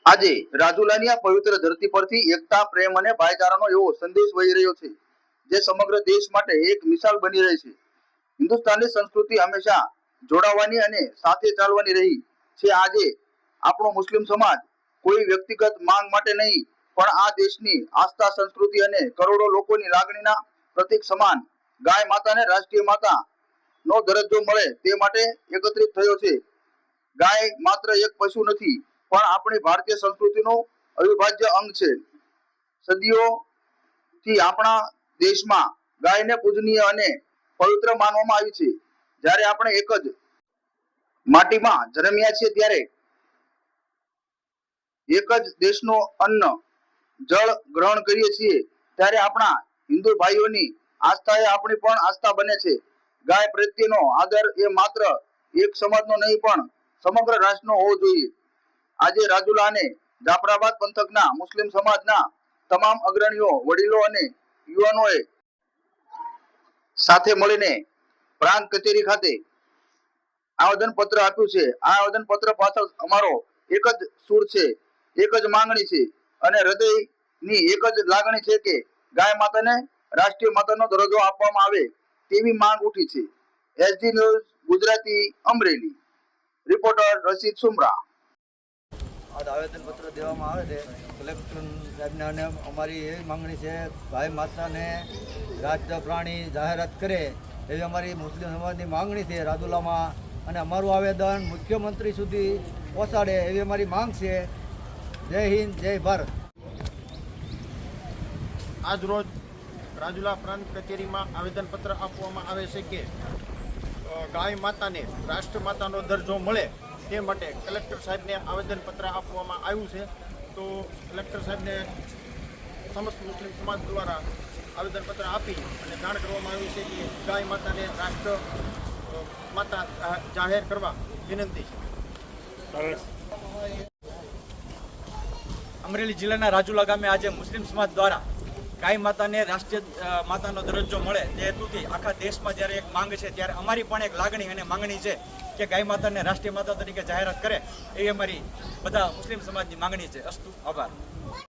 આજે રાજુલાની આ પવિત્ર ધરતી પરથી એકતા, પ્રેમ અને ભાઈચારાનો એવો સંદેશ વહી રહ્યો છે જે સમગ્ર દેશ માટે એક મિસાલ બની રહી છે। હિન્દુસ્તાનની સંસ્કૃતિ હંમેશા જોડાવાની અને સાથે ચાલવાની રહી છે। આજે આપણો મુસ્લિમ સમાજ કોઈ વ્યક્તિગત માંગ માટે નહીં, પણ આ દેશની આસ્થા, સંસ્કૃતિ અને કરોડો લોકોની લાગણીના પ્રતીક સમાન ગાય માતાને રાષ્ટ્રીય માતા નો દરજ્જો મળે તે માટે એકત્રિત થયો છે। ગાય માત્ર એક પશુ નથી, પણ આપણી ભારતીય સંસ્કૃતિનું અવિભાજ્ય અંગ છે। સદીઓથી આપણા દેશમાં ગાયને પૂજનીય અને પવિત્ર માનવામાં આવી છે। જ્યારે આપણે એક જ માટીમાં જન્મ્યા છીએ, ત્યારે એક જ દેશનો અન્ન જળ ગ્રહણ કરીએ છીએ, ત્યારે આપણા હિન્દુ ભાઈઓની આસ્થા એ આપણી પણ આસ્થા બને છે। ગાય પ્રત્યેનો આદર એ માત્ર એક સમાજનો નહીં, પણ સમગ્ર રાષ્ટ્રનો હોવો જોઈએ। આજે રાજુલા અને જાફરાબાદ પંથકના મુસ્લિમ સમાજના તમામ અગ્રણીઓ, વડીલો અને યુવાનોએ સાથે મળીને પ્રાંત કચેરી ખાતે આવેદન પત્ર આપ્યું છે। આ આવેદન પત્ર પાછળ અમારો એક જ સૂર છે, એક જ માંગણી છે અને હૃદયની એક જ લાગણી છે કે ગાય માતાને રાષ્ટ્રીય માતાનો દરજ્જો આપવામાં આવે તેવી માંગ ઉઠી છે। SD news Gujarati, Amreli, reporter Rashid Sumra. आज आवेदन पत्र देवामां आवे छे कलेक्टर साहेबने, અને અમારી એવી માંગણી છે ગાય માતાને રાષ્ટ્રીય પ્રાણી જાહેરાત કરે એવી અમારી મુસ્લિમ સમાજની માંગણી છે રાજુલામાં, અને અમારું આવેદન મુખ્યમંત્રી સુધી પહોંચાડે એવી અમારી માંગ છે। જય હિન્દ, જય ભારત। આજ રોજ રાજુલા પ્રાંત કચેરીમાં આવેદનપત્ર આપવામાં આવે છે કે ગાય માતાને રાષ્ટ્રમાતાનો દરજ્જો મળે તે માટે કલેક્ટર સાહેબને આવેદનપત્ર આપવામાં આવ્યું છે। તો કલેક્ટર સાહેબને સમસ્ત મુસ્લિમ સમાજ દ્વારા આવેદનપત્ર આપી અને જાણ કરવામાં આવી છે કે ગાય માતાને રાષ્ટ્ર માતા જાહેર કરવા વિનંતી છે। અમરેલી જિલ્લાના રાજુલા ગામે આજે મુસ્લિમ સમાજ દ્વારા ગાય માતાને રાષ્ટ્રીય માતાનો દરજ્જો મળે તે હેતુથી આખા દેશમાં જ્યારે એક માંગ છે, ત્યારે અમારી પણ એક લાગણી અને માંગણી છે કે ગાય માતાને રાષ્ટ્રીય માતા તરીકે જાહેરાત કરે એવી અમારી બધા મુસ્લિમ સમાજની માંગણી છે। અસ્તુ, આભાર।